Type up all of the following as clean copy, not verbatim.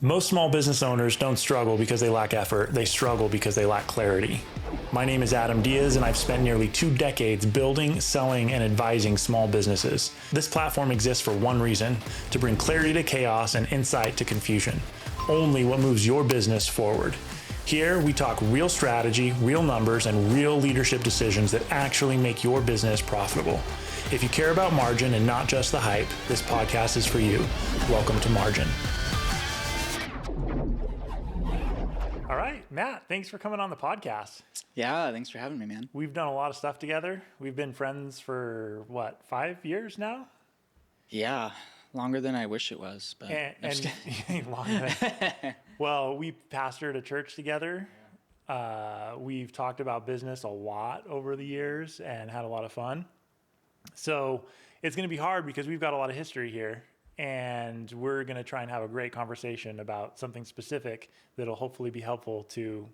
Most small business owners don't struggle because they lack effort. They struggle because they lack clarity. My name is Adam Diaz, and I've spent nearly 2 decades building, selling, and advising small businesses. This platform exists for one reason: to bring clarity to chaos and insight to confusion. Only what moves your business forward. Here, we talk real strategy, real numbers, and real leadership decisions that actually make your business profitable. If you care about margin and not just the hype, this podcast is for you. Welcome to Margin. All right, Matt, thanks for coming on the podcast. Yeah, thanks for having me, man. We've done a lot of stuff together. We've been friends for, 5 years now? Yeah, longer than I wish it was. But Longer than, well, we pastored a church together. We've talked about business a lot over the years and had a lot of fun. So it's going to be hard because we've got a lot of history here. And we're going to try and have a great conversation about something specific that'll hopefully be helpful to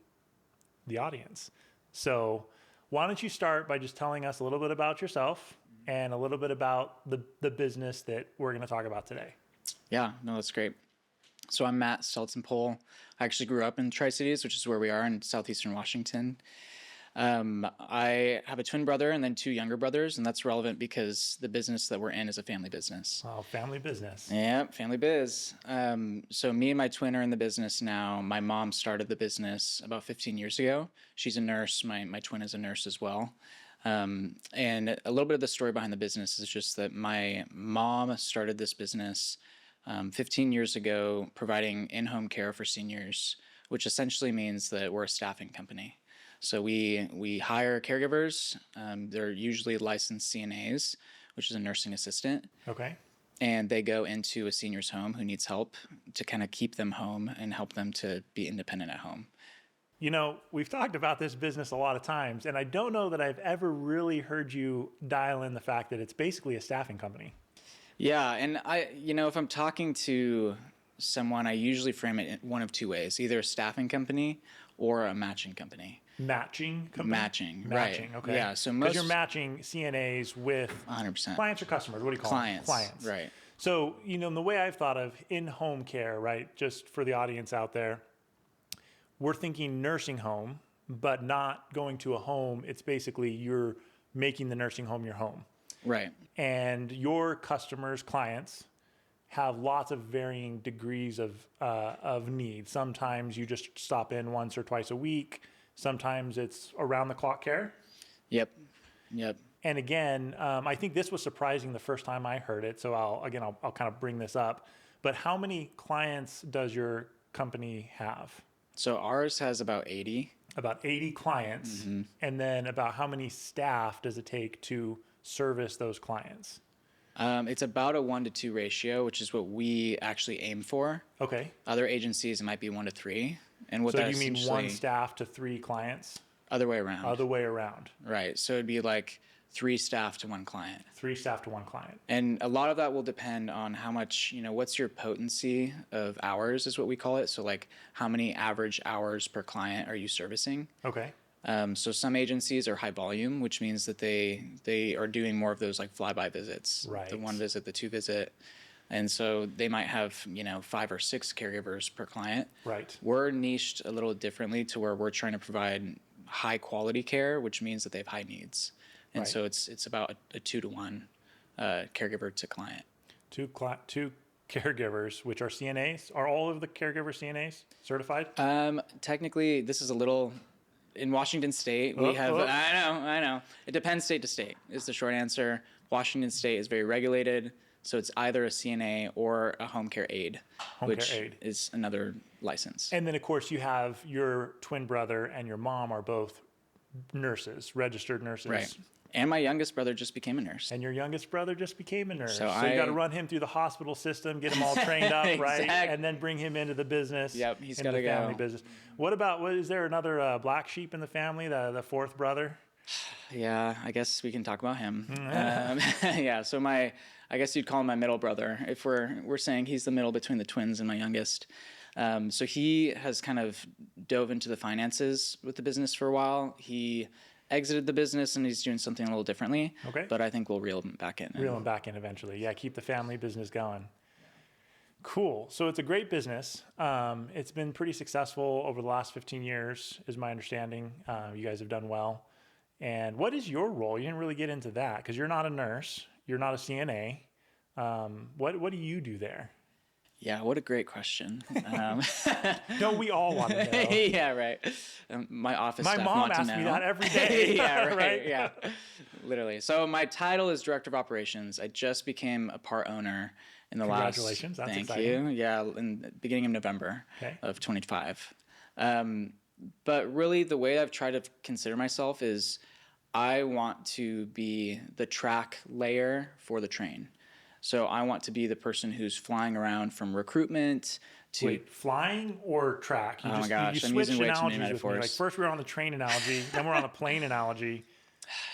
the audience. So why don't you start by just telling us a little bit about yourself and a little bit about the business that we're going to talk about today. Yeah, no, that's great. So I'm Matt Steltenpohl. I actually grew up in Tri-Cities, which is where we are in southeastern Washington. I have a twin brother and then 2 younger brothers, and that's relevant because the business that we're in is a family business. Oh, family business. Yeah, family biz. So me and my twin are in the business now. My mom started the business about 15 years ago. She's a nurse. My twin is a nurse as well. And a little bit of the story behind the business is just that my mom started this business 15 years ago, providing in-home care for seniors, which essentially means that we're a staffing company. So we hire caregivers. They're usually licensed CNAs, which is a nursing assistant. Okay. And they go into a senior's home who needs help to kind of keep them home and help them to be independent at home. You know, we've talked about this business a lot of times, and I don't know that I've ever really heard you dial in the fact that it's basically a staffing company. Yeah, and if I'm talking to someone, I usually frame it in one of 2 ways: either a staffing company or a matching company. Matching company? Matching, Matching, right. okay. Yeah, so because you're matching CNAs with 100%. Clients or customers? What do you call Clients, them? Clients. right. So, the way I've thought of in-home care, right, just for the audience out there, we're thinking nursing home, but not going to a home. It's basically you're making the nursing home your home. Right. And your customers, clients, have lots of varying degrees of need. Sometimes you just stop in once or twice a week. Sometimes it's around the clock care. Yep. And again, I think this was surprising the first time I heard it. So I'll kind of bring this up. But how many clients does your company have? So ours has about 80. About 80 clients. Mm-hmm. And then about how many staff does it take to service those clients? It's about a 1-to-2 ratio, which is what we actually aim for. Okay. Other agencies, it might be 1-to-3. And what so that you mean 1 staff to 3 clients? Other way around. Other way around. Right. So it'd be like 3 staff to 1 client. 3 staff to 1 client. And a lot of that will depend on how much, what's your potency of hours is what we call it. So like how many average hours per client are you servicing? Okay. So some agencies are high volume, which means that they are doing more of those like flyby visits. Right. The 1 visit, the 2 visit. And so they might have, 5 or 6 caregivers per client. Right. We're niched a little differently to where we're trying to provide high quality care, which means that they have high needs. And right. so it's about a 2-to-1 caregiver to client. 2 caregivers, which are CNAs. Are all of the caregivers CNAs certified? Technically, this is a little... In Washington State, we have... I know. It depends state to state is the short answer. Washington State is very regulated, so it's either a CNA or a home care aide, which is another license. And then, of course, you have your twin brother and your mom are both nurses, registered nurses. Right. And my youngest brother just became a nurse. And your youngest brother just became a nurse. So you got to run him through the hospital system, get him all trained up, right? And then bring him into the business. Yep, he's got to go. Family business. Is there another black sheep in the family, the 4th brother? Yeah, I guess we can talk about him. Yeah, so I guess you'd call him my middle brother. If we're saying he's the middle between the twins and my youngest. So he has kind of dove into the finances with the business for a while. He exited the business and he's doing something a little differently. Okay. But I think we'll reel him back in. Reel him back in eventually. Yeah, keep the family business going. Cool. So it's a great business. It's been pretty successful over the last 15 years, is my understanding. You guys have done well. And what is your role? You didn't really get into that because you're not a nurse. You're not a CNA. What do you do there? Yeah, what a great question. Don't we all want to know? Yeah, right. My office My staff mom want to asks me know. that every day. Yeah, right, Right? yeah. Literally. So my title is Director of Operations. I just became a part owner in the last... Congratulations. That's Thank exciting. you. Yeah, in the beginning of November Okay. of 25. But really, the way I've tried to consider myself is I want to be the track layer for the train. So I want to be the person who's flying around from recruitment to... Wait, flying or track? You Oh my gosh, you I'm switched using way too many analogies with me. Like metaphors. first we were on the train analogy, then we're on the plane analogy.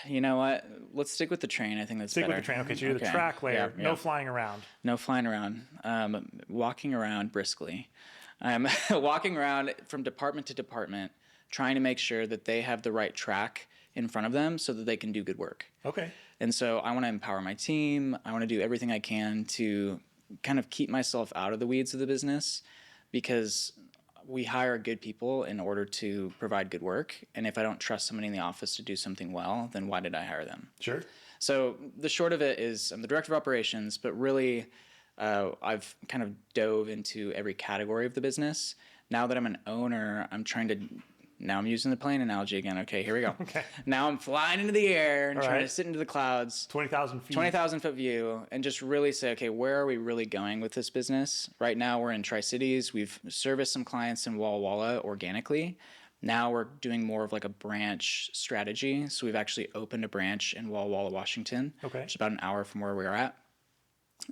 You know what? Let's stick with the train. I think that's Stick better. with the train. Okay, so you're the track layer. Yeah, No yeah. flying around. No flying around. Walking around briskly. I'm walking around from department to department, trying to make sure that they have the right track in front of them so that they can do good work. Okay. And so I want to empower my team. I want to do everything I can to kind of keep myself out of the weeds of the business, because we hire good people in order to provide good work. And if I don't trust somebody in the office to do something well, then why did I hire them? Sure. So the short of it is I'm the director of operations, but really I've kind of dove into every category of the business. Now that I'm an owner, now I'm using the plane analogy again. Okay, here we go. Okay. Now I'm flying into the air and All trying right. to sit into the clouds. 20,000 feet. 20,000 foot view, and just really say, okay, where are we really going with this business? Right now we're in Tri-Cities. We've serviced some clients in Walla Walla organically. Now we're doing more of like a branch strategy. So we've actually opened a branch in Walla Walla, Washington, Okay. which is about an hour from where we are at.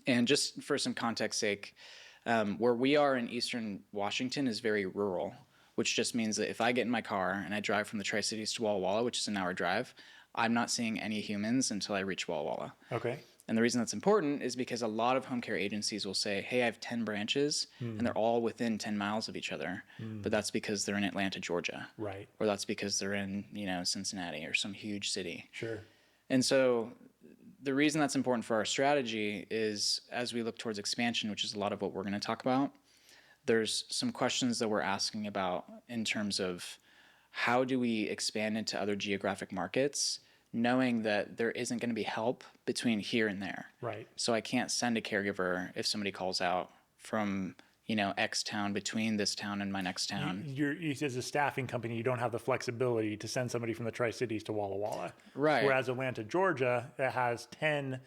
And just for some context sake, where we are in Eastern Washington is very rural, which just means that if I get in my car and I drive from the Tri-Cities to Walla Walla, which is an hour drive, I'm not seeing any humans until I reach Walla Walla. Okay. And the reason that's important is because a lot of home care agencies will say, hey, I have 10 branches, and they're all within 10 miles of each other. But that's because they're in Atlanta, Georgia. Right. Or that's because they're in, Cincinnati or some huge city. Sure. And so the reason that's important for our strategy is as we look towards expansion, which is a lot of what we're going to talk about, there's some questions that we're asking about in terms of how do we expand into other geographic markets, knowing that there isn't going to be help between here and there. Right. So I can't send a caregiver if somebody calls out from, X town between this town and my next town. You as a staffing company, you don't have the flexibility to send somebody from the Tri-Cities to Walla Walla. Right. Whereas Atlanta, Georgia, that has 10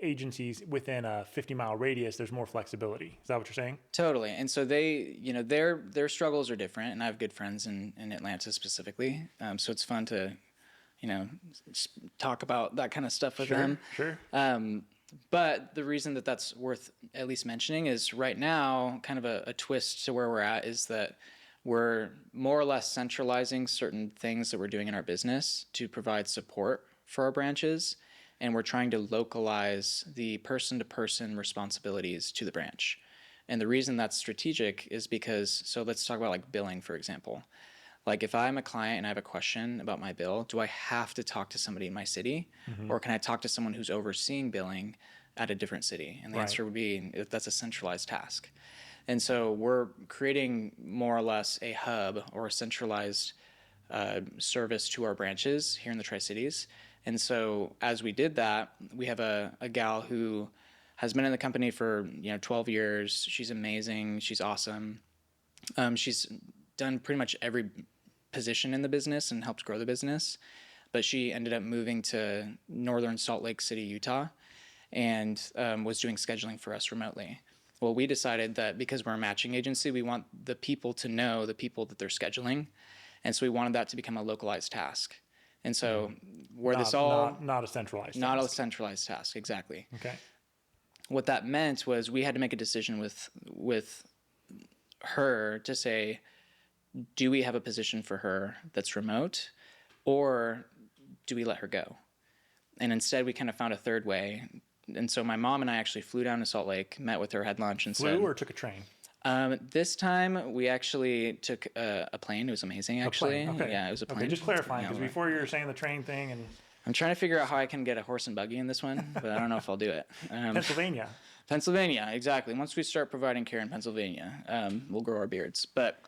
agencies within a 50-mile radius, there's more flexibility. Is that what you're saying? Totally. And so they, their struggles are different. And I have good friends in Atlanta specifically. So it's fun to, talk about that kind of stuff with them. Sure. But the reason that that's worth at least mentioning is right now, kind of a twist to where we're at is that we're more or less centralizing certain things that we're doing in our business to provide support for our branches. And we're trying to localize the person-to-person responsibilities to the branch. And the reason that's strategic is because, so let's talk about like billing, for example. Like if I'm a client and I have a question about my bill, do I have to talk to somebody in my city? Or can I talk to someone who's overseeing billing at a different city? And the answer would be that's a centralized task. And so we're creating more or less a hub or a centralized service to our branches here in the Tri-Cities. And so as we did that, we have a gal who has been in the company for 12 years. She's amazing. She's awesome. She's done pretty much every position in the business and helped grow the business. But she ended up moving to northern Salt Lake City, Utah, and was doing scheduling for us remotely. Well, we decided that because we're a matching agency, we want the people to know the people that they're scheduling. And so we wanted that to become a localized task. And so where this all... Not a centralized Not task. a centralized task, exactly. Okay. What that meant was we had to make a decision with her to say, do we have a position for her that's remote, or do we let her go? And instead, we kind of found a third way. And so my mom and I actually flew down to Salt Lake, met with her, had lunch, and Flew or took a train? This time we actually took a plane. It was amazing, actually. Okay. Yeah, it was a plane. Okay, just clarifying, because Yeah, before you were saying the train thing and I'm trying to figure out how I can get a horse and buggy in this one, but I don't know if I'll do it. Pennsylvania. Pennsylvania, exactly. Once we start providing care in Pennsylvania, we'll grow our beards. But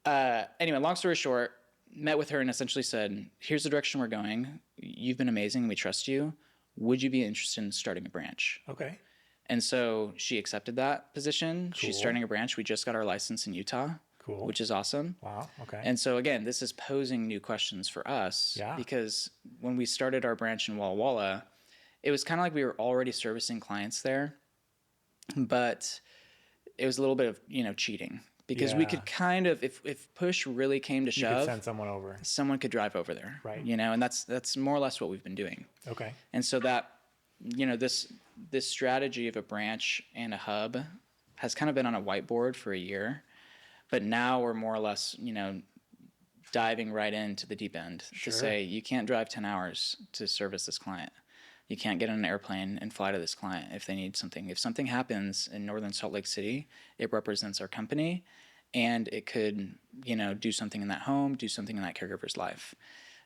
anyway, long story short, met with her and essentially said, here's the direction we're going. You've been amazing. We trust you. Would you be interested in starting a branch? Okay. And so she accepted that position. Cool. She's starting a branch. We just got our license in Utah, Cool. which is awesome. Wow. Okay. And so again, this is posing new questions for us because when we started our branch in Walla Walla, it was kind of like we were already servicing clients there, but it was a little bit of, cheating because we could kind of, if push really came to shove, you could send someone over. Someone could drive over there, right? And that's more or less what we've been doing. Okay. And so that, this strategy of a branch and a hub has kind of been on a whiteboard for a year, but now we're more or less, diving right into the deep end to say, you can't drive 10 hours to service this client. You can't get on an airplane and fly to this client if they need something. If something happens in northern Salt Lake City, it represents our company, and it could, do something in that home, do something in that caregiver's life.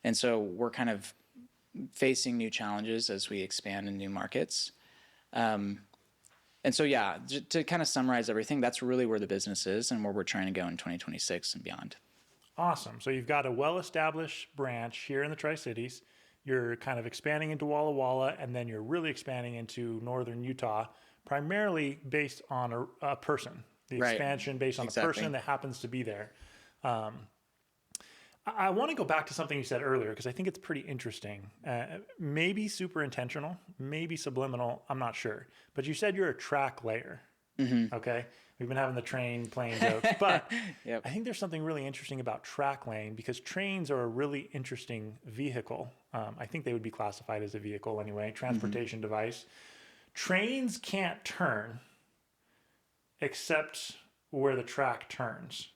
And so we're kind of facing new challenges as we expand in new markets. And so, to kind of summarize everything, that's really where the business is and where we're trying to go in 2026 and beyond. Awesome. So you've got a well-established branch here in the Tri-Cities. You're kind of expanding into Walla Walla, and then you're really expanding into northern Utah, primarily based on a person. The expansion based on the person that happens to be there. I want to go back to something you said earlier because I think it's pretty interesting. Maybe super intentional, maybe subliminal, I'm not sure. But you said you're a track layer. Mm-hmm. Okay? We've been having the train plane jokes, but I think there's something really interesting about track lane because trains are a really interesting vehicle. I think they would be classified as a vehicle anyway, transportation device. Trains can't turn except where the track turns,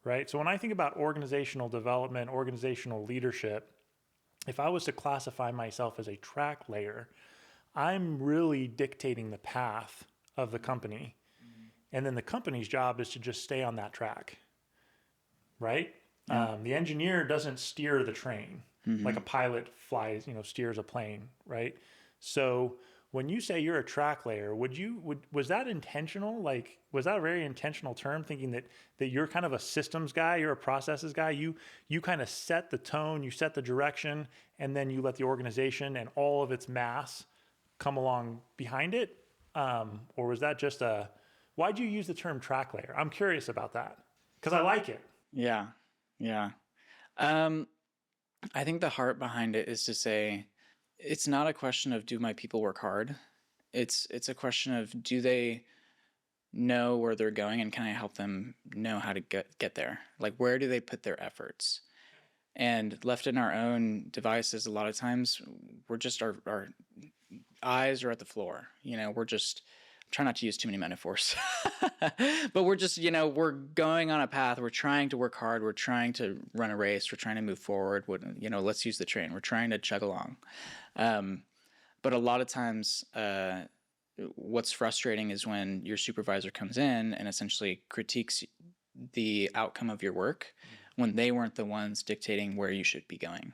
right? So when I think about organizational development, organizational leadership, if I was to classify myself as a track layer, I'm really dictating the path of the company. And then the company's job is to just stay on that track, right? The engineer doesn't steer the train like a pilot flies, steers a plane, right? So when you say you're a track layer, was that intentional? Like, was that a very intentional term, thinking that you're kind of a systems guy, you're a processes guy, you kind of set the tone, you set the direction, and then you let the organization and all of its mass come along behind it? Or was that just why'd you use the term track layer? I'm curious about that because I like it. Yeah. I think the heart behind it is to say, it's not a question of do my people work hard. It's a question of do they know where they're going and can I help them know how to get there? Like, where do they put their efforts? And left in our own devices, a lot of times we're just our eyes are at the floor. We're just try not to use too many metaphors, but we're just, we're going on a path. We're trying to work hard. We're trying to run a race. We're trying to move forward. Let's use the train. We're trying to chug along. But a lot of times, what's frustrating is when your supervisor comes in and essentially critiques the outcome of your work when they weren't the ones dictating where you should be going,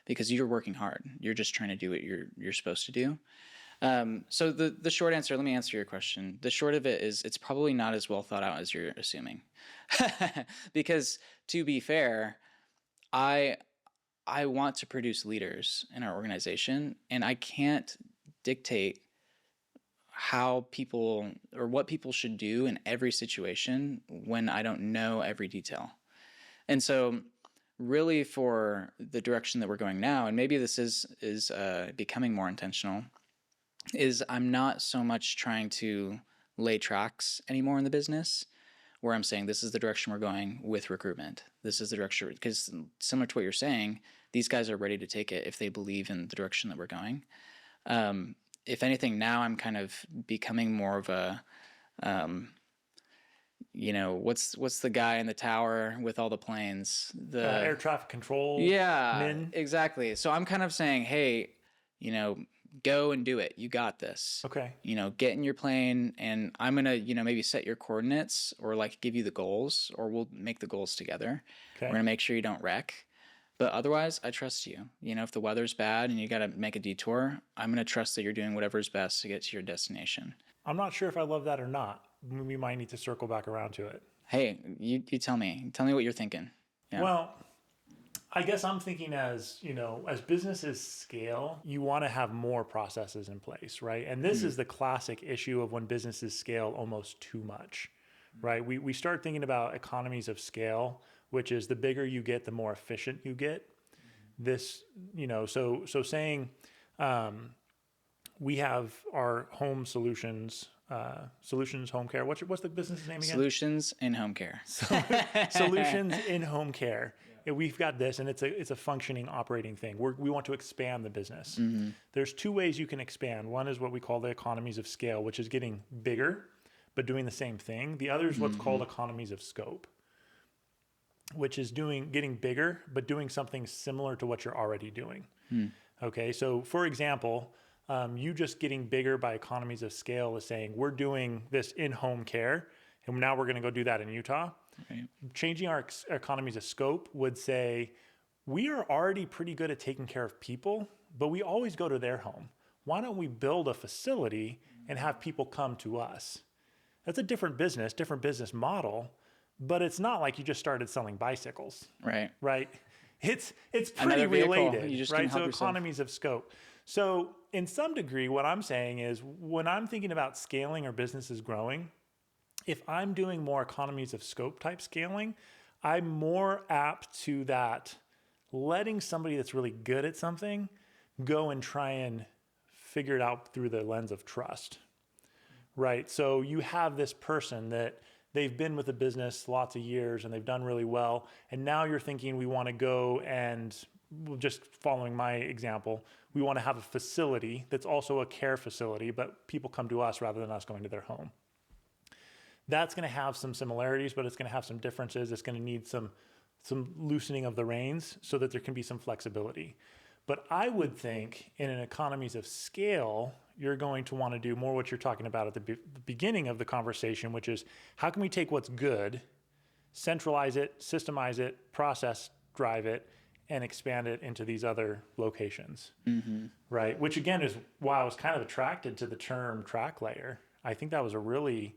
because you're working hard. You're just trying to do what you're supposed to do. So the short answer, let me answer your question. The short of it is it's probably not as well thought out as you're assuming. Because to be fair, I want to produce leaders in our organization, and I can't dictate how people or what people should do in every situation when I don't know every detail. And so really for the direction that we're going now, and maybe this is becoming more intentional, is I'm not so much trying to lay tracks anymore in the business where I'm saying this is the direction we're going with recruitment. This is the direction, because similar to what you're saying, these guys are ready to take it if they believe in the direction that we're going. If anything, now I'm kind of becoming more of a, what's the guy in the tower with all the planes? The air traffic control. Yeah, min. Exactly. So I'm kind of saying, hey, go and do it. You got this. Okay. Get in your plane, and I'm going to, maybe set your coordinates or like give you the goals, or we'll make the goals together. Okay. We're going to make sure you don't wreck. But otherwise, I trust you. If the weather's bad and you got to make a detour, I'm going to trust that you're doing whatever's best to get to your destination. I'm not sure if I love that or not. We might need to circle back around to it. Hey, you tell me. Tell me what you're thinking. Yeah. Well, I guess I'm thinking as, you know, as businesses scale, you want to have more processes in place, right? And this is the classic issue of when businesses scale almost too much, right? We start thinking about economies of scale, which is the bigger you get, the more efficient you get. This, you know, so saying we have our home solutions, solutions home care. What's the business name again? Solutions in home care. Solutions in home care. Yeah, we've got this, and it's a functioning, operating thing. We want to expand the business. There's two ways you can expand. One is what we call the economies of scale, which is getting bigger, but doing the same thing. The other is what's called economies of scope, which is getting bigger, but doing something similar to what you're already doing. Okay, so for example, you just getting bigger by economies of scale is saying we're doing this in-home care, and now we're going to go do that in Utah. Right. Changing our economies of scope would say we are already pretty good at taking care of people, but we always go to their home. Why don't we build a facility and have people come to us? That's a different business model, but it's not like you just started selling bicycles. Right. Right. It's pretty related, you just right? So yourself. Economies of scope. So in some degree, what I'm saying is when I'm thinking about scaling or businesses growing, if I'm doing more economies of scope type scaling, I'm more apt to that letting somebody that's really good at something go and try and figure it out through the lens of trust, right? So you have this person that they've been with the business lots of years and they've done really well. And now you're thinking we want to go and just following my example, we want to have a facility that's also a care facility, but people come to us rather than us going to their home. That's going to have some similarities, but it's going to have some differences. It's going to need some loosening of the reins so that there can be some flexibility. But I would think in an economies of scale, you're going to want to do more what you're talking about at the beginning of the conversation, which is how can we take what's good, centralize it, systemize it, process drive it, and expand it into these other locations, right? Which again is why I was kind of attracted to the term track layer. I think that was a really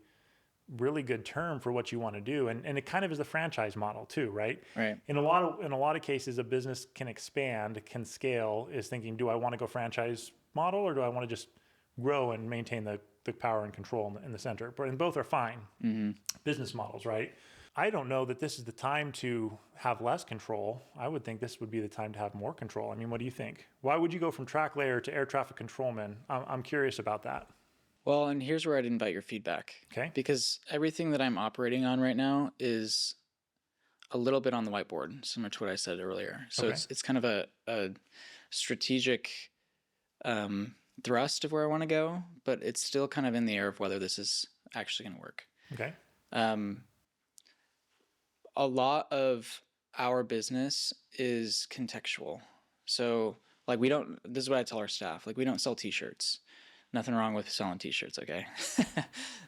good term for what you want to do. And it kind of is a franchise model too, right? Right. In a lot of cases, a business can expand, can scale, is thinking, do I want to go franchise model or do I want to just grow and maintain the power and control in the center? And both are fine business models, right? I don't know that this is the time to have less control. I would think this would be the time to have more control. I mean, what do you think? Why would you go from track layer to air traffic controlman? I'm curious about that. Well, and here's where I'd invite your feedback. Okay. Because everything that I'm operating on right now is a little bit on the whiteboard, similar to what I said earlier. So Okay. it's kind of a strategic thrust of where I want to go, but it's still kind of in the air of whether this is actually going to work. Okay. A lot of our business is contextual. So like this is what I tell our staff, like we don't sell t-shirts. Nothing wrong with selling t-shirts, okay?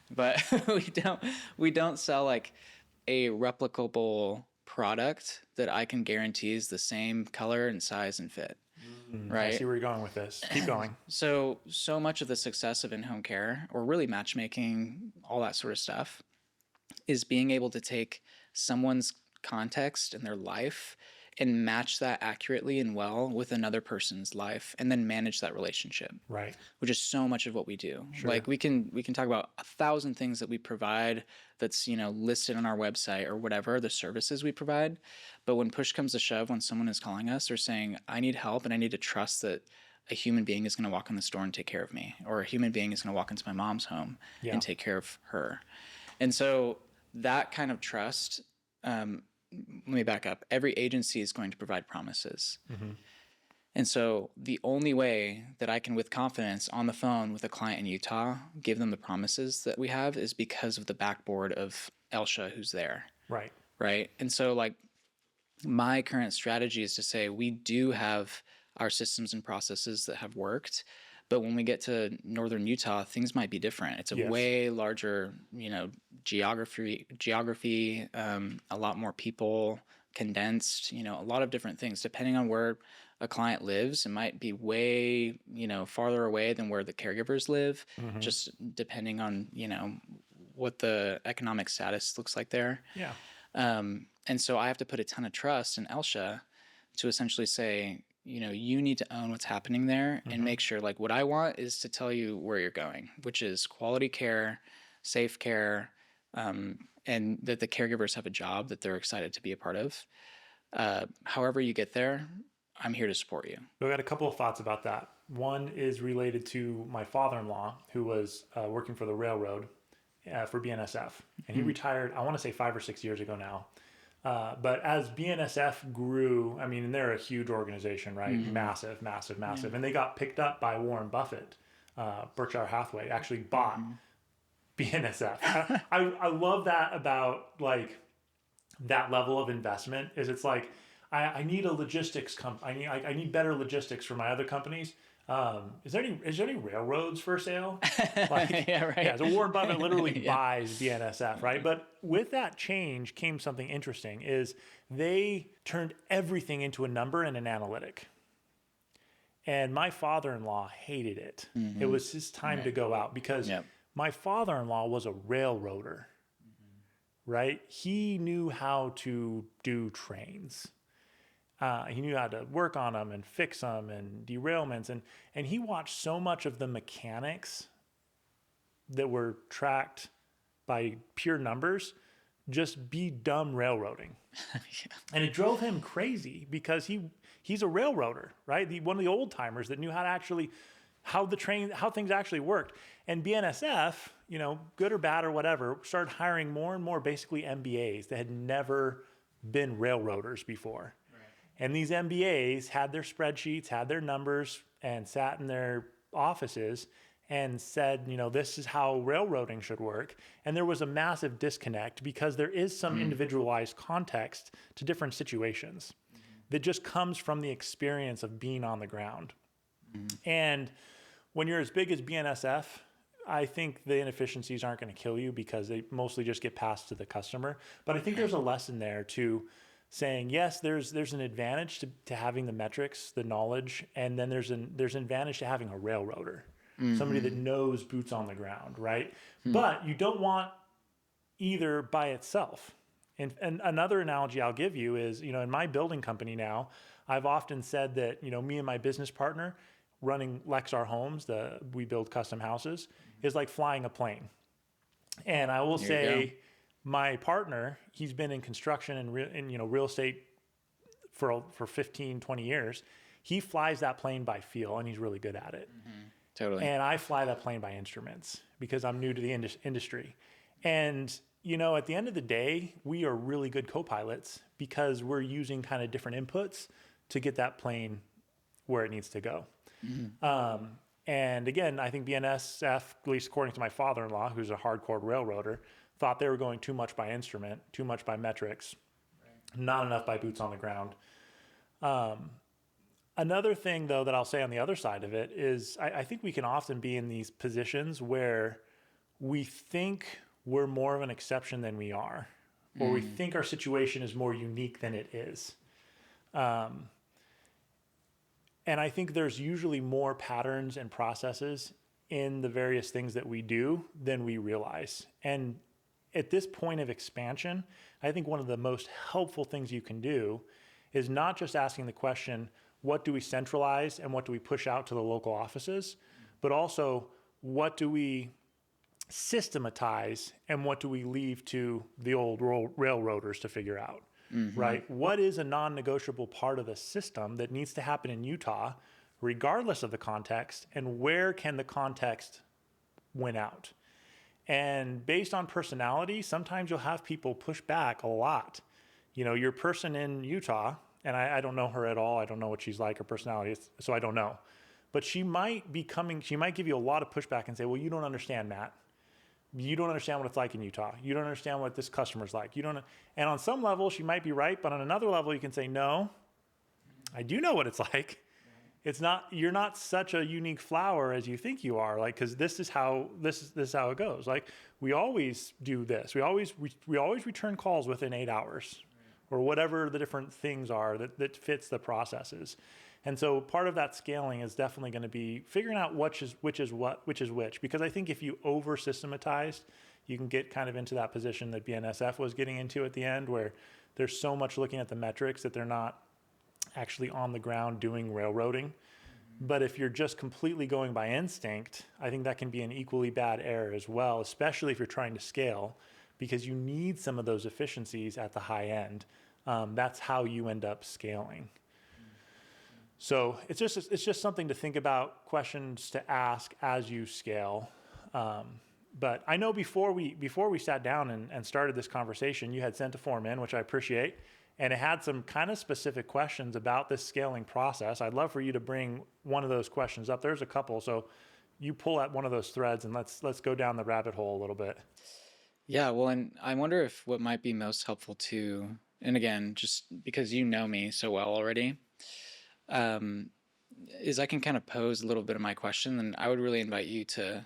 But we don't sell like a replicable product that I can guarantee is the same color and size and fit. Right? I see where you're going with this. Keep going. So much of the success of in-home care, or really matchmaking, all that sort of stuff, is being able to take someone's context and their life and match that accurately and well with another person's life and then manage that relationship. Right. Which is so much of what we do. Sure. Like we can talk about 1,000 things that we provide that's, listed on our website or whatever, the services we provide. But when push comes to shove, when someone is calling us or saying, I need help and I need to trust that a human being is going to walk in the store and take care of me, or a human being is going to walk into my mom's home and take care of her. And so that kind of trust, let me back up. Every agency is going to provide promises. And so the only way that I can, with confidence on the phone with a client in Utah, give them the promises that we have is because of the backboard of Elsha who's there. Right. Right. And so like my current strategy is to say we do have our systems and processes that have worked. But when we get to northern Utah, things might be different. It's a way larger, geography, a lot more people, condensed, a lot of different things. Depending on where a client lives, it might be way, farther away than where the caregivers live, Mm-hmm. just depending on, what the economic status looks like there. Yeah. And so I have to put a ton of trust in Elsha to essentially say, you need to own what's happening there and Mm-hmm. make sure, like, what I want is to tell you where you're going, which is quality care, safe care, and that the caregivers have a job that they're excited to be a part of. However you get there, I'm here to support you. So I got a couple of thoughts about that. One is related to my father-in-law, who was working for the railroad for BNSF, and he retired, I want to say 5 or 6 years ago now. But as BNSF grew, I mean, and they're a huge organization, right? Massive, massive, massive. Yeah. And they got picked up by Warren Buffett. Berkshire Hathaway actually bought BNSF. I love that about like that level of investment is it's like, I need a logistics company. I need better logistics for my other companies. Is there any railroads for sale? Like, yeah, right. Yeah, so Warren Buffett literally buys BNSF, right? But with that change came something interesting is they turned everything into a number and an analytic. And my father-in-law hated it. It was his time to go out because my father-in-law was a railroader, right? He knew how to do trains. He knew how to work on them and fix them and derailments. And he watched so much of the mechanics that were tracked by pure numbers just be dumb railroading. And it drove him crazy because he's a railroader, right? One of the old timers that knew how to actually, how things actually worked. And BNSF, good or bad or whatever, started hiring more and more basically MBAs that had never been railroaders before. And these MBAs had their spreadsheets, had their numbers, and sat in their offices and said, this is how railroading should work. And there was a massive disconnect because there is some individualized context to different situations that just comes from the experience of being on the ground. And when you're as big as BNSF, I think the inefficiencies aren't going to kill you because they mostly just get passed to the customer. But I think there's a lesson there to saying, yes, there's an advantage to having the metrics, the knowledge, and then there's an advantage to having a railroader, somebody that knows boots on the ground, right? But you don't want either by itself. And another analogy I'll give you is, in my building company now, I've often said that, me and my business partner running Lexar Homes, we build custom houses, is like flying a plane. And I will say, my partner, he's been in construction and real estate for 15, 20 years. He flies that plane by feel, and he's really good at it. Totally. And I fly that plane by instruments because I'm new to the industry. And, at the end of the day, we are really good co-pilots because we're using kind of different inputs to get that plane where it needs to go. And again, I think BNSF, at least according to my father-in-law, who's a hardcore railroader, thought they were going too much by instrument, too much by metrics, not enough by boots on the ground. Another thing, though, that I'll say on the other side of it is I think we can often be in these positions where we think we're more of an exception than we are, or we think our situation is more unique than it is. And I think there's usually more patterns and processes in the various things that we do than we realize. And at this point of expansion, I think one of the most helpful things you can do is not just asking the question, what do we centralize and what do we push out to the local offices, but also what do we systematize and what do we leave to the old railroaders to figure out, right? What is a non-negotiable part of the system that needs to happen in Utah, regardless of the context, and where can the context win out? And based on personality, sometimes you'll have people push back a lot. Your person in Utah, and I don't know her at all. I don't know what she's like, her personality, so I don't know. But she might give you a lot of pushback and say, well, you don't understand, Matt. You don't understand what it's like in Utah. You don't understand what this customer's like. And on some level, she might be right, but on another level, you can say, no, I do know what it's like. You're not such a unique flower as you think you are. Like, cause this is how it goes. Like we always do this. We always return calls within 8 hours or whatever the different things are that fits the processes. And so part of that scaling is definitely going to be figuring out which is which, because I think if you over systematized, you can get kind of into that position that BNSF was getting into at the end, where there's so much looking at the metrics that they're not actually on the ground doing railroading. But if you're just completely going by instinct, I think that can be an equally bad error as well, especially if you're trying to scale, because you need some of those efficiencies at the high end. That's how you end up scaling. So it's just something to think about, questions to ask as you scale. But I know before we sat down and started this conversation, you had sent a form in, which I appreciate, and it had some kind of specific questions about this scaling process. I'd love for you to bring one of those questions up. There's a couple, so you pull at one of those threads and let's go down the rabbit hole a little bit. Yeah, well, and I wonder if what might be most helpful too, and again, just because you know me so well already, is I can kind of pose a little bit of my question, and I would really invite you to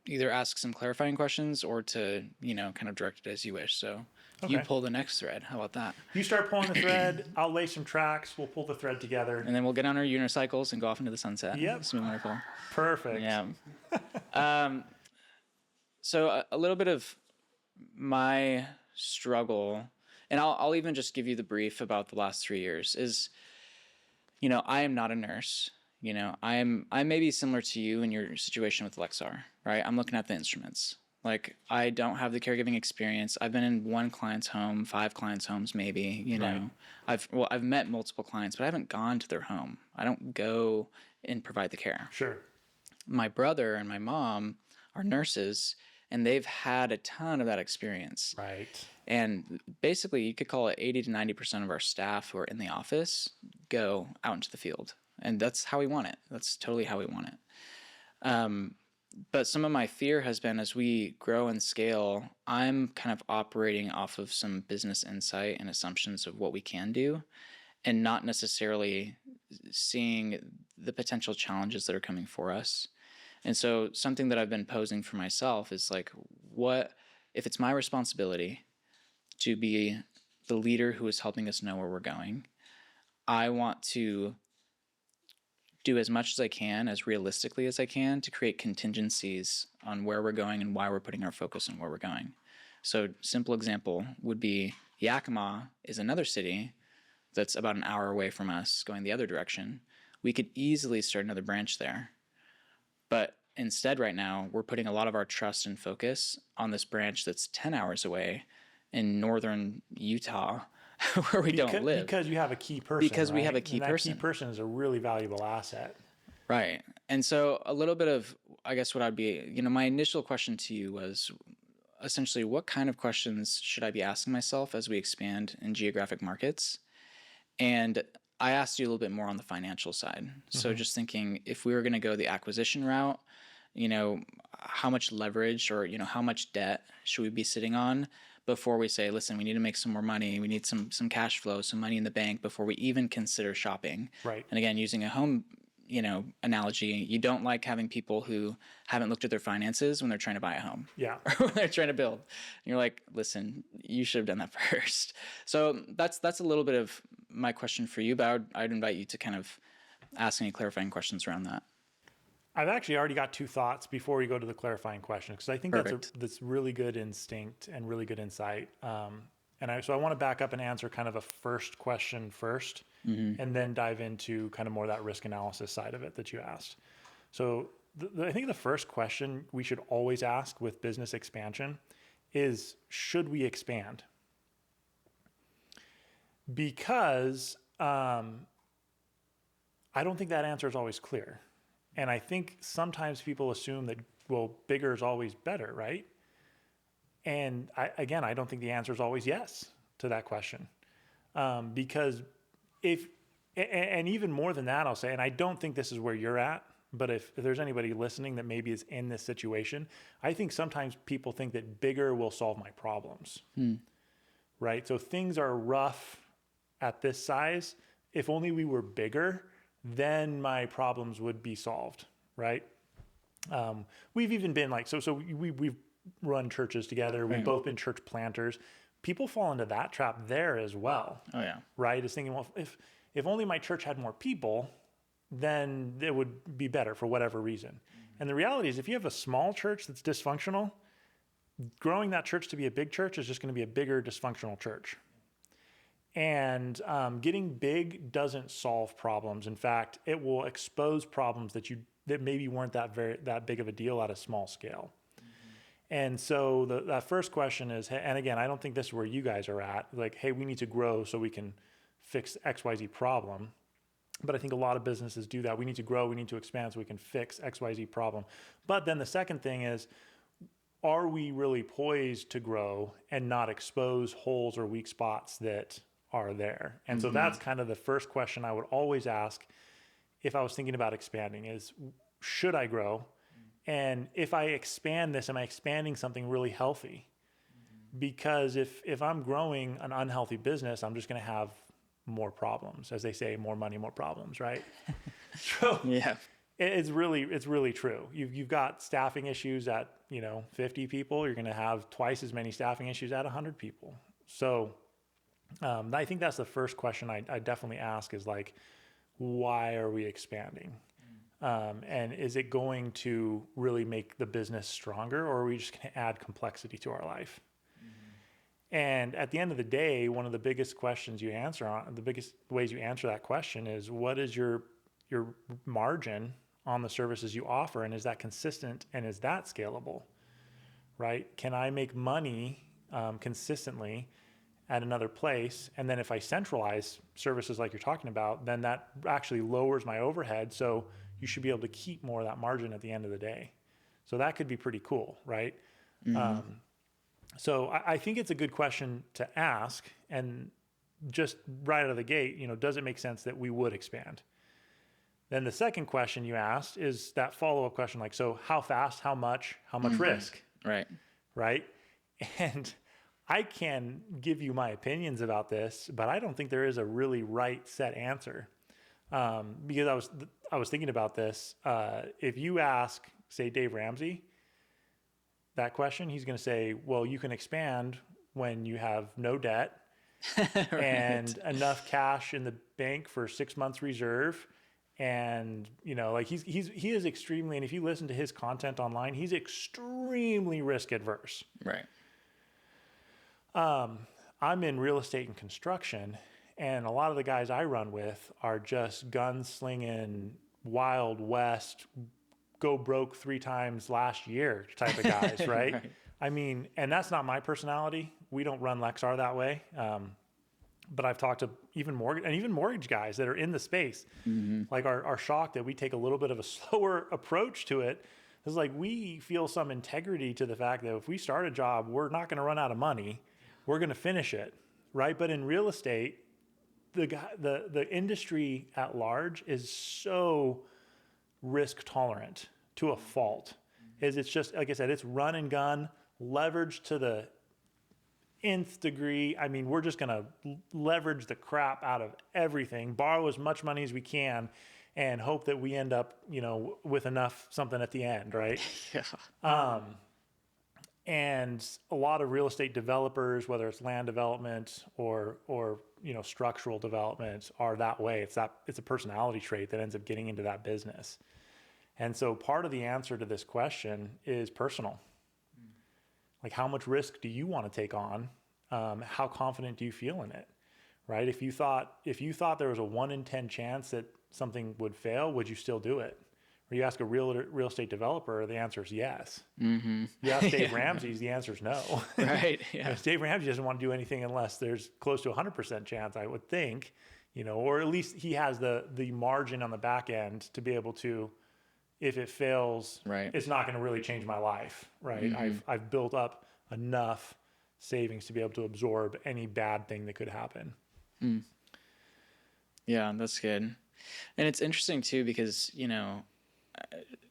either ask some clarifying questions or to, kind of direct it as you wish. So you Okay. pull the next thread. How about that? You start pulling the thread, I'll lay some tracks, we'll pull the thread together. And then we'll get on our unicycles and go off into the sunset. Yep. It's been wonderful. Perfect. Yeah. So a little bit of my struggle, and I'll even just give you the brief about the last 3 years, is, I am not a nurse. I may be similar to you in your situation with Lexar, right? I'm looking at the instruments. Like, I don't have the caregiving experience. I've been in one client's home, 5 clients' homes, maybe, Right. I've met multiple clients, but I haven't gone to their home. I don't go and provide the care. Sure. My brother and my mom are nurses, and they've had a ton of that experience. Right. And basically, you could call it 80 to 90% of our staff who are in the office go out into the field. And that's how we want it. That's totally how we want it. But some of my fear has been, as we grow and scale, I'm kind of operating off of some business insight and assumptions of what we can do, and not necessarily seeing the potential challenges that are coming for us. And so something that I've been posing for myself is like, what if it's my responsibility to be the leader who is helping us know where we're going? I want to do as much as I can, as realistically as I can, to create contingencies on where we're going and why we're putting our focus on where we're going. So simple example would be Yakima is another city that's about an hour away from us going the other direction. We could easily start another branch there. But instead right now, we're putting a lot of our trust and focus on this branch that's 10 hours away in northern Utah, where we don't live. Because you have a key person. Because we right? have a key and that person. key person is a really valuable asset. Right. And so a little bit of, I guess what I'd be, my initial question to you was essentially, what kind of questions should I be asking myself as we expand in geographic markets? And I asked you a little bit more on the financial side. So just thinking, if we were going to go the acquisition route, how much leverage or, how much debt should we be sitting on before we say, listen, we need to make some more money. We need some cash flow, some money in the bank before we even consider shopping. Right. And again, using a home, analogy, you don't like having people who haven't looked at their finances when they're trying to buy a home. Yeah. Or when they're trying to build. And you're like, listen, you should have done that first. So that's a little bit of my question for you, but I'd invite you to kind of ask any clarifying questions around that. I've actually already got 2 thoughts before we go to the clarifying question, because I think that's really good instinct and really good insight. So I want to back up and answer kind of a first question first, and then dive into kind of more that risk analysis side of it that you asked. So I think the first question we should always ask with business expansion is, should we expand? Because I don't think that answer is always clear. And I think sometimes people assume that, well, bigger is always better, right? And I don't think the answer is always yes to that question. Because and even more than that, I'll say, and I don't think this is where you're at, but if there's anybody listening that maybe is in this situation, I think sometimes people think that bigger will solve my problems, right? So things are rough at this size. If only we were bigger, then my problems would be solved, right? We've even been like, so we've run churches together. We've both been church planters. people fall into that trap there as well. Oh yeah. Right? Is thinking, well, if only my church had more people, then it would be better for whatever reason. And the reality is, if you have a small church that's dysfunctional, growing that church to be a big church is just going to be a bigger dysfunctional church. And getting big doesn't solve problems. In fact, it will expose problems that maybe weren't that big of a deal at a small scale. And so that first question is, and again, I don't think this is where you guys are at. Like, hey, we need to grow so we can fix XYZ problem. But I think a lot of businesses do that. We need to grow, we need to expand so we can fix XYZ problem. But then the second thing is, are we really poised to grow and not expose holes or weak spots that are there? And so that's kind of the first question I would always ask if I was thinking about expanding is, should I grow? And if I expand this, am I expanding something really healthy? Because if I'm growing an unhealthy business, I'm just going to have more problems. As they say, more money, more problems, right? So Yeah. it's really true. You've got staffing issues at 50 people. You're going to have twice as many staffing issues at 100 people. So I think that's the first question I definitely ask is like, why are we expanding? And is it going to really make the business stronger, or are we just going to add complexity to our life? And at the end of the day, one of the biggest questions you answer the biggest ways you answer that question is, what is your margin on the services you offer? And is that consistent, and is that scalable, right? Can I make money consistently at another place? And then if I centralize services like you're talking about, then that actually lowers my overhead. So you should be able to keep more of that margin at the end of the day. So that could be pretty cool, right? So I think it's a good question to ask, and just right out of the gate, does it make sense that we would expand? Then the second question you asked is that follow-up question, like, so how fast, how much risk? Right. Right? And I can give you my opinions about this, but I don't think there is a really right set answer. Because I was thinking about this. If you ask, say, Dave Ramsey that question, he's going to say, well, you can expand when you have no debt Right. and enough cash in the bank for 6 months reserve. And, like he is extremely, and if you listen to his content online, he's extremely risk adverse. Right. I'm in real estate and construction, and a lot of the guys I run with are just gunslinging, Wild West, go broke 3 times last year type of guys, right? Right. I mean, and that's not my personality. We don't run Lexar that way. But I've talked to even mortgage guys that are in the space, like are shocked that we take a little bit of a slower approach to it. It's like we feel some integrity to the fact that if we start a job, we're not going to run out of money. We're going to finish it, right? But in real estate, the industry at large is so risk tolerant to a fault. It's just, like I said, it's run and gun, leverage to the nth degree. I mean, we're just going to leverage the crap out of everything, borrow as much money as we can, and hope that we end up, with enough something at the end, right? Yeah. And a lot of real estate developers, whether it's land development or structural development, are that way. It's a personality trait that ends up getting into that business. And so part of the answer to this question is personal. Like, how much risk do you want to take on? How confident do you feel in it, right? If you thought there was a 1 in 10 chance that something would fail, would you still do it? Or you ask a real estate developer, the answer is yes. You ask Dave Ramsey, the answer is no. Right. Yeah. Dave Ramsey doesn't want to do anything unless there's close to 100% chance, I would think, or at least he has the margin on the back end to be able to, if it fails, Right. it's not going to really change my life, right? I've built up enough savings to be able to absorb any bad thing that could happen. Yeah, that's good. And it's interesting too, because,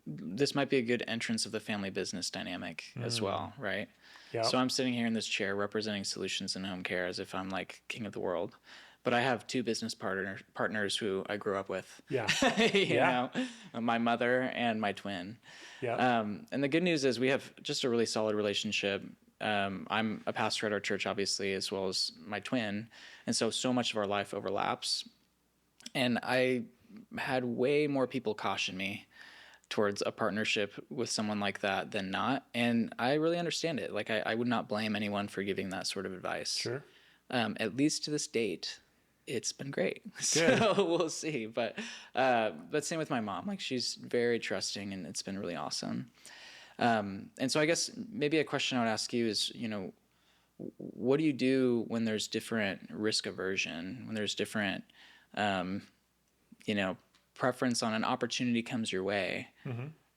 this might be a good entrance of the family business dynamic as well, right? Yeah. So I'm sitting here in this chair representing solutions in home care as if I'm like king of the world. But I have 2 business partners who I grew up with. Yeah. you know, my mother and my twin. Yeah. And the good news is we have just a really solid relationship. I'm a pastor at our church, obviously, as well as my twin. And so much of our life overlaps. And I had way more people caution me towards a partnership with someone like that than not. And I really understand it. Like, I would not blame anyone for giving that sort of advice. Sure. At least to this date, it's been great. Good. So we'll see. But same with my mom. Like, she's very trusting, and it's been really awesome. And so I guess maybe a question I would ask you is, what do you do when there's different risk aversion, when there's different, preference on an opportunity comes your way,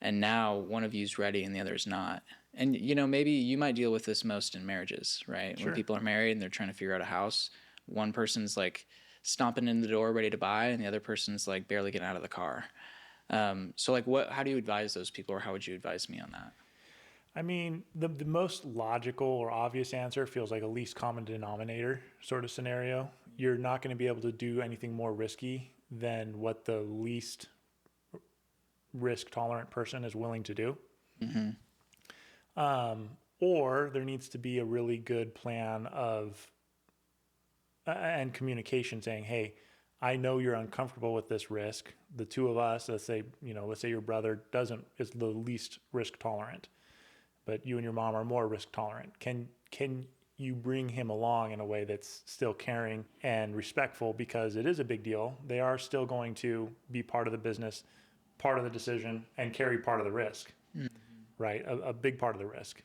and now one of you's ready and the other's not? And, maybe you might deal with this most in marriages, right? Sure. When people are married and they're trying to figure out a house, one person's like stomping in the door ready to buy, and the other person's like barely getting out of the car. So like how do you advise those people, or how would you advise me on that? I mean, the most logical or obvious answer feels like a least common denominator sort of scenario. You're not going to be able to do anything more risky than what the least risk tolerant person is willing to do. Or there needs to be a really good plan of and communication saying, hey, I know you're uncomfortable with this risk. The two of us, let's say your brother is the least risk tolerant, but you and your mom are more risk tolerant. Can you bring him along in a way that's still caring and respectful, because it is a big deal. They are still going to be part of the business, part of the decision, and carry part of the risk, right? A big part of the risk.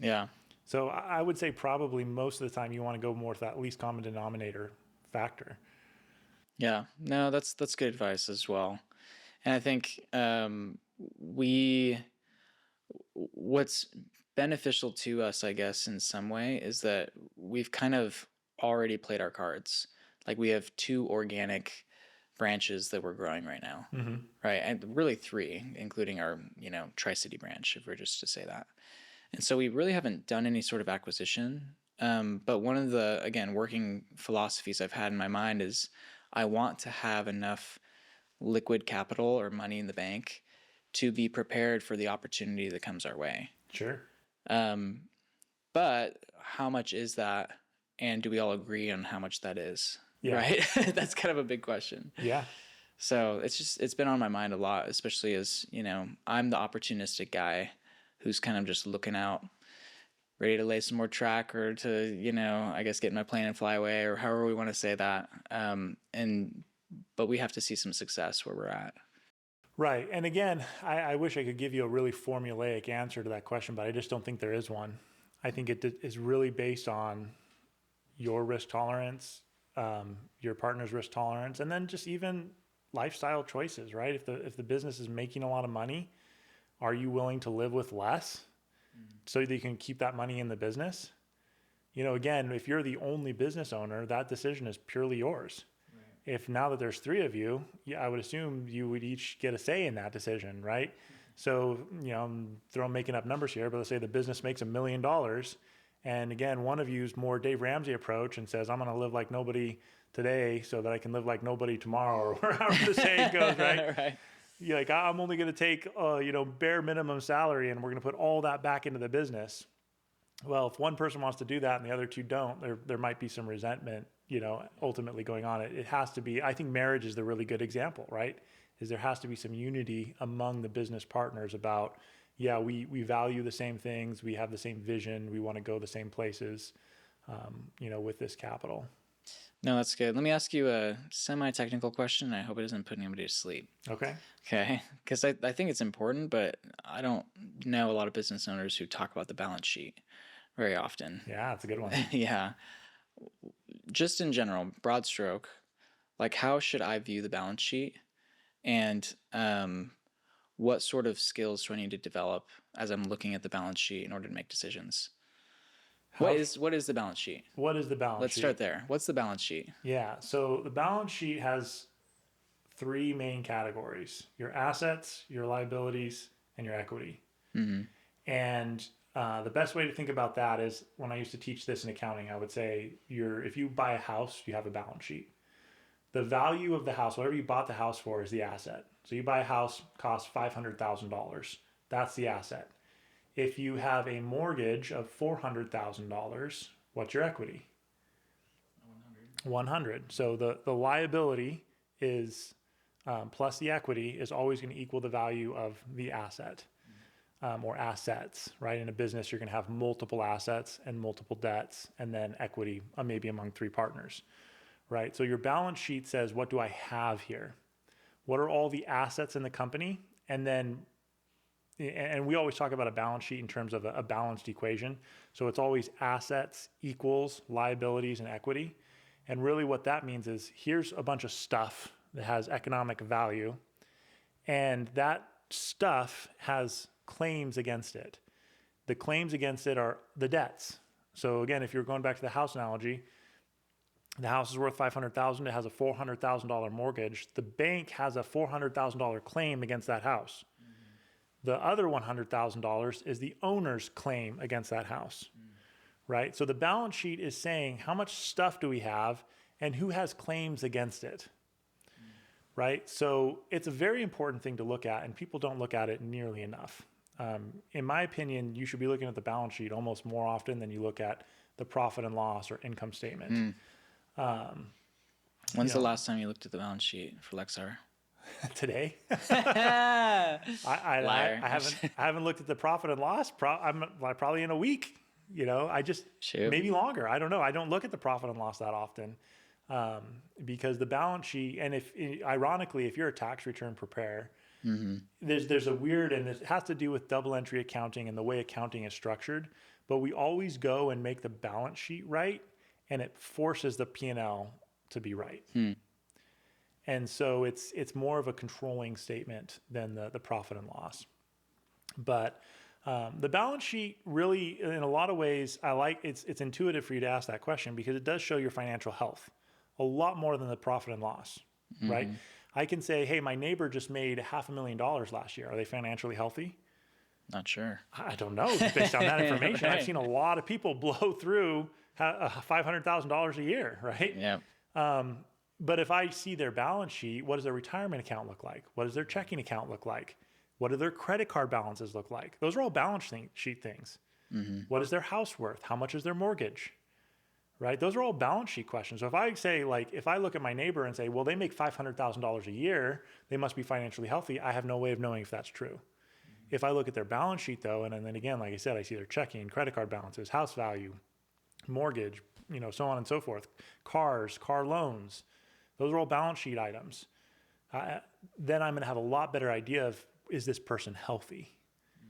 Yeah. So I would say probably most of the time you want to go more to that least common denominator factor. Yeah. No, that's good advice as well. And I think what's beneficial to us, I guess, in some way, is that we've kind of already played our cards. Like, we have 2 organic branches that we're growing right now, right? And really 3, including our, Tri-City branch, if we're just to say that. And so we really haven't done any sort of acquisition. But one of the, again, working philosophies I've had in my mind is I want to have enough liquid capital or money in the bank to be prepared for the opportunity that comes our way. Sure. But how much is that? And do we all agree on how much that is? Yeah. Right? That's kind of a big question. Yeah. So it's been on my mind a lot, especially as, I'm the opportunistic guy who's kind of just looking out, ready to lay some more track, or to, I guess, get in my plane and fly away, or however we want to say that. But we have to see some success where we're at. Right. And again, I wish I could give you a really formulaic answer to that question, but I just don't think there is one. I think it is really based on your risk tolerance, your partner's risk tolerance, and then just even lifestyle choices, right? If the business is making a lot of money, are you willing to live with less so that you can keep that money in the business? Again, if you're the only business owner, that decision is purely yours. If now that there's 3 of you, I would assume you would each get a say in that decision, right? So, I'm making up numbers here, but let's say the business makes $1 million. And again, one of you is more Dave Ramsey approach and says, I'm going to live like nobody today so that I can live like nobody tomorrow, or however the saying goes, right? Right. You're like, I'm only going to take, bare minimum salary, and we're going to put all that back into the business. Well, if one person wants to do that and the other 2 don't, there might be some resentment, ultimately going on. It has to be, I think marriage is the really good example, right? Is there has to be some unity among the business partners about, we value the same things. We have the same vision. We want to go the same places, with this capital. No, that's good. Let me ask you a semi-technical question. I hope it doesn't put anybody to sleep. Okay. Okay. Because I think it's important, but I don't know a lot of business owners who talk about the balance sheet very often. Yeah, that's a good one. Yeah. Just in general, broad stroke, like, how should I view the balance sheet? And what sort of skills do I need to develop as I'm looking at the balance sheet in order to make decisions? What is the balance sheet? What is the balance sheet? Let's start there. What's the balance sheet? Yeah. So the balance sheet has 3 main categories: your assets, your liabilities, and your equity. And the best way to think about that is, when I used to teach this in accounting, I would say if you buy a house, you have a balance sheet. The value of the house, whatever you bought the house for, is the asset. So you buy a house, costs $500,000. That's the asset. If you have a mortgage of $400,000, what's your equity? 100. So the liability is plus the equity is always going to equal the value of the asset or assets, right? In a business, you're going to have multiple assets and multiple debts, and then equity maybe among three partners, right? So your balance sheet says, what do I have here? What are all the assets in the company? And then, and we always talk about a balance sheet in terms of a balanced equation. So it's always assets equals liabilities and equity. And really what that means is here's a bunch of stuff that has economic value, and that stuff has claims against it. The claims against it are the debts. So again, if you're going back to the house analogy, the house is worth $500,000. It has a $400,000 mortgage. The bank has a $400,000 claim against that house. The other $100,000 is the owner's claim against that house, right? So the balance sheet is saying how much stuff do we have and who has claims against it, right? So it's a very important thing to look at, and people don't look at it nearly enough. In my opinion, you should be looking at the balance sheet almost more often than you look at the profit and loss or income statement. When's the last time you looked at the balance sheet for Lexar? Today. Liar. I haven't looked at the profit and loss. I'm probably in a week. I just maybe longer. I don't know. I don't look at the profit and loss that often because the balance sheet. And ironically, if you're a tax return preparer, there's a weird, and it has to do with double entry accounting and the way accounting is structured. But we always go and make the balance sheet right, and it forces the P&L to be right. And so it's more of a controlling statement than the profit and loss. But the balance sheet really, in a lot of ways, it's intuitive for you to ask that question because it does show your financial health a lot more than the profit and loss, right? I can say, hey, my neighbor just made $500,000 last year. Are they financially healthy? Not sure. I don't know based on that information. Right. I've seen a lot of people blow through $500,000 a year, right? Yeah. But if I see their balance sheet, what does their retirement account look like? What does their checking account look like? What do their credit card balances look like? Those are all balance sheet things. What is their house worth? How much is their mortgage? Right? Those are all balance sheet questions. So if I say, if I look at my neighbor and say, well, they make $500,000 a year, they must be financially healthy. I have no way of knowing if that's true. If I look at their balance sheet though, and then again, like I said, I see their checking, credit card balances, house value, mortgage, so on and so forth, car loans, those are all balance sheet items. Then I'm going to have a lot better idea of, is this person healthy?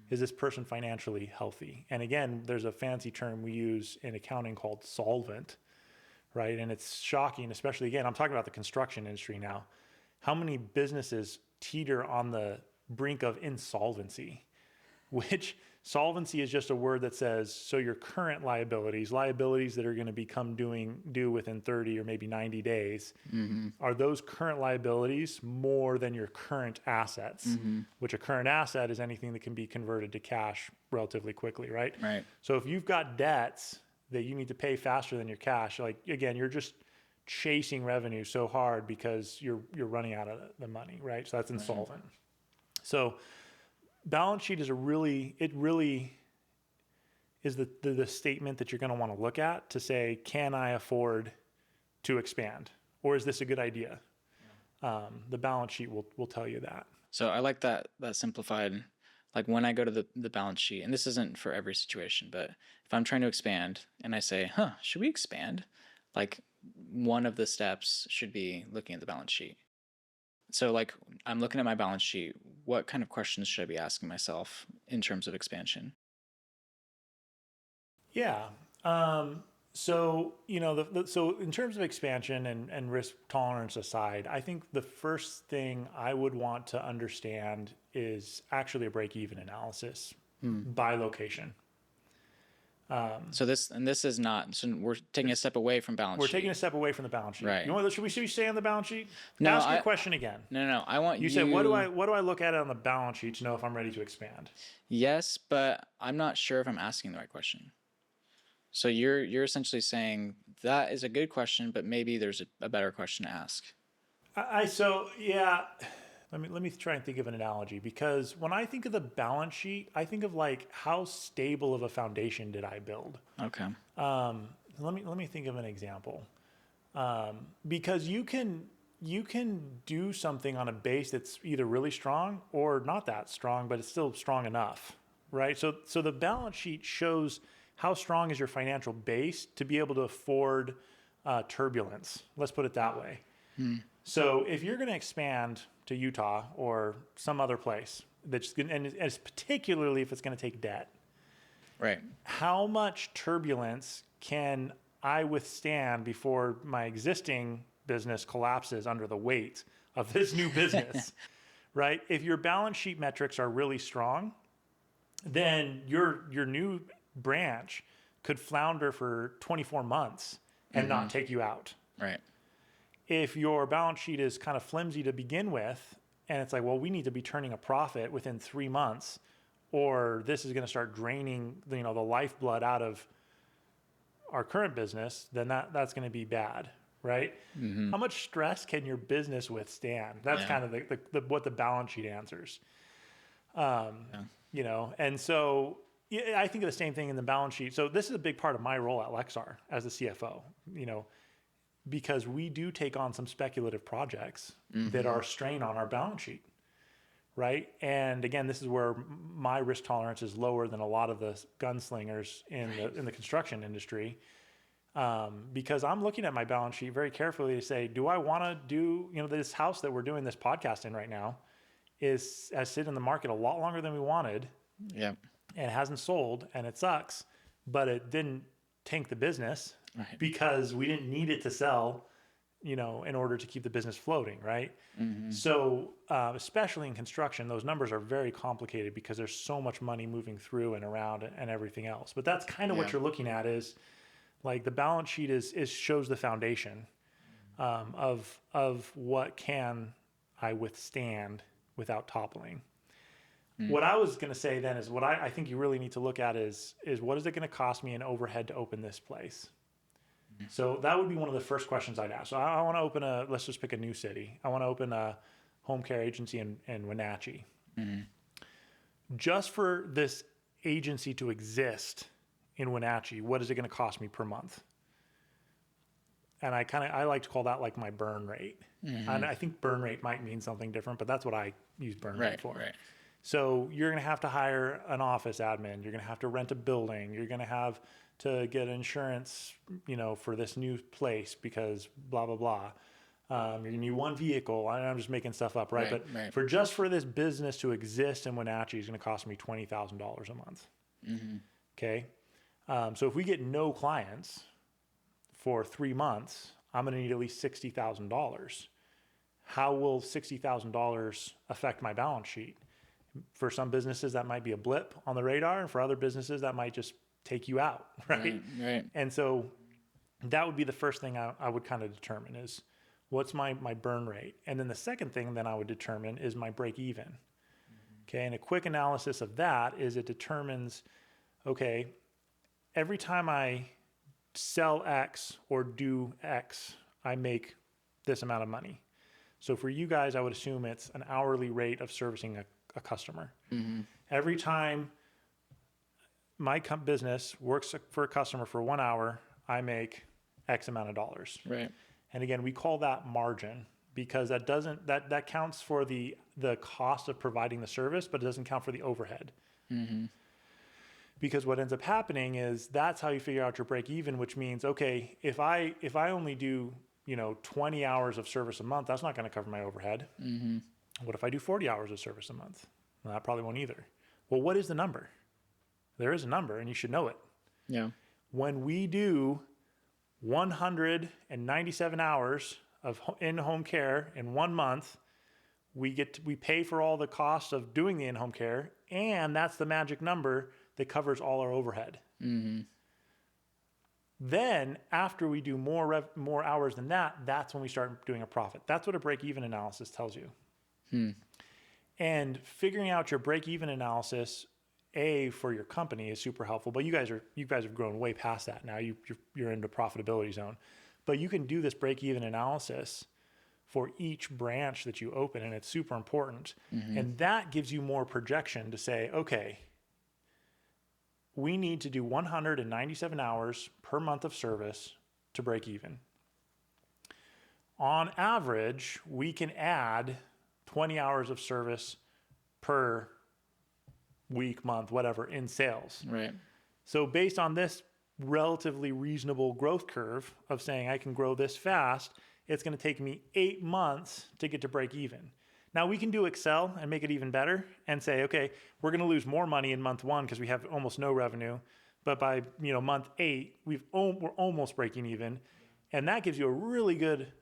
Is this person financially healthy? And again, there's a fancy term we use in accounting called solvent, right? And it's shocking, especially again, I'm talking about the construction industry now. How many businesses teeter on the brink of insolvency, which solvency is just a word that says, so your current liabilities that are going to become due within 30 or maybe 90 days, are those current liabilities more than your current assets, which a current asset is anything that can be converted to cash relatively quickly, right? Right. So if you've got debts that you need to pay faster than your cash, again, you're just chasing revenue so hard because you're running out of the money, right? So that's insolvent. So balance sheet is really is the statement that you're going to want to look at to say, can I afford to expand? Or is this a good idea? The balance sheet will tell you that. So I like that simplified, like when I go to the balance sheet, and this isn't for every situation, but if I'm trying to expand and I say, should we expand? Like one of the steps should be looking at the balance sheet. So I'm looking at my balance sheet. What kind of questions should I be asking myself in terms of expansion? Yeah. So, so in terms of expansion and risk tolerance aside, I think the first thing I would want to understand is actually a break-even analysis by location. So this is not. So we're taking a step away from balance sheet. We're taking a step away from the balance sheet. Right. Should we stay on the balance sheet? No. Ask your question again. No. I want you. Said, what do I look at on the balance sheet to know if I'm ready to expand? Yes, but I'm not sure if I'm asking the right question. So you're essentially saying that is a good question, but maybe there's a better question to ask. let me try and think of an analogy, because when I think of the balance sheet, I think of like how stable of a foundation did I build? Okay. Let me think of an example. Because you can do something on a base that's either really strong or not that strong, but it's still strong enough, right? So the balance sheet shows how strong is your financial base to be able to afford turbulence. Let's put it that way. So if you're going to expand to Utah or some other place, and it's particularly if it's going to take debt, Right. how much turbulence can I withstand before my existing business collapses under the weight of this new business, right? If your balance sheet metrics are really strong, then your new branch could flounder for 24 months and not take you out. Right. If your balance sheet is kind of flimsy to begin with, and it's like, well, we need to be turning a profit within 3 months, or this is going to start draining, the lifeblood out of our current business, then that's going to be bad, right? How much stress can your business withstand? That's kind of the what the balance sheet answers. And so I think of the same thing in the balance sheet. So this is a big part of my role at Lexar as the CFO, because we do take on some speculative projects that are strain on our balance sheet, right? And again, this is where my risk tolerance is lower than a lot of the gunslingers in the construction industry, because I'm looking at my balance sheet very carefully to say, do I want to do, this house that we're doing this podcast in right now has sit in the market a lot longer than we wanted, and hasn't sold, and it sucks, but it didn't tank the business. Right. Because we didn't need it to sell, in order to keep the business floating, right? So especially in construction, those numbers are very complicated because there's so much money moving through and around and everything else. But that's kind of what you're looking at, is like the balance sheet shows the foundation of what can I withstand without toppling. What I was going to say then is what I think you really need to look at is what is it going to cost me in overhead to open this place? So that would be one of the first questions I'd ask. So I want to open let's just pick a new city. I want to open a home care agency in Wenatchee. Just for this agency to exist in Wenatchee, what is it going to cost me per month? And I like to call that like my burn rate. And I think burn rate might mean something different, but that's what I use burn rate for. Right. So you're going to have to hire an office admin. You're going to have to rent a building. You're going to have to get insurance, for this new place because blah, blah, blah. You're going to need one vehicle. I'm just making stuff up, right? But for this business to exist in Wenatchee is going to cost me $20,000 a month. Okay. So if we get no clients for 3 months, I'm going to need at least $60,000. How will $60,000 affect my balance sheet? For some businesses, that might be a blip on the radar, and for other businesses, that might just take you out, right? And so that would be the first thing I would kind of determine is what's my burn rate. And then the second thing then I would determine is my break even. Okay, and a quick analysis of that is it determines, okay, every time I sell X or do X, I make this amount of money. So for you guys, I would assume it's an hourly rate of servicing a customer. Every time my business works for a customer for 1 hour, I make X amount of dollars. Right. And again, we call that margin because that counts for the cost of providing the service, but it doesn't count for the overhead. Because what ends up happening is that's how you figure out your break even, which means, okay, if I only do 20 hours of service a month, that's not going to cover my overhead. What if I do 40 hours of service a month? Well, that probably won't either. Well, what is the number? There is a number, and you should know it. Yeah. When we do 197 hours of in-home care in 1 month, we pay for all the costs of doing the in-home care, and that's the magic number that covers all our overhead. Then after we do more hours than that, that's when we start doing a profit. That's what a break-even analysis tells you. And figuring out your break-even analysis, for your company is super helpful. But you guys have grown way past that now. You're into profitability zone, but you can do this break-even analysis for each branch that you open, and it's super important. And that gives you more projection to say, okay, we need to do 197 hours per month of service to break even. On average, we can add 20 hours of service per week, month, whatever, in sales. Right. So based on this relatively reasonable growth curve of saying I can grow this fast, it's going to take me 8 months to get to break even. Now we can do Excel and make it even better and say, okay, we're going to lose more money in month 1 because we have almost no revenue, but by month 8 we're almost breaking even, and that gives you a really good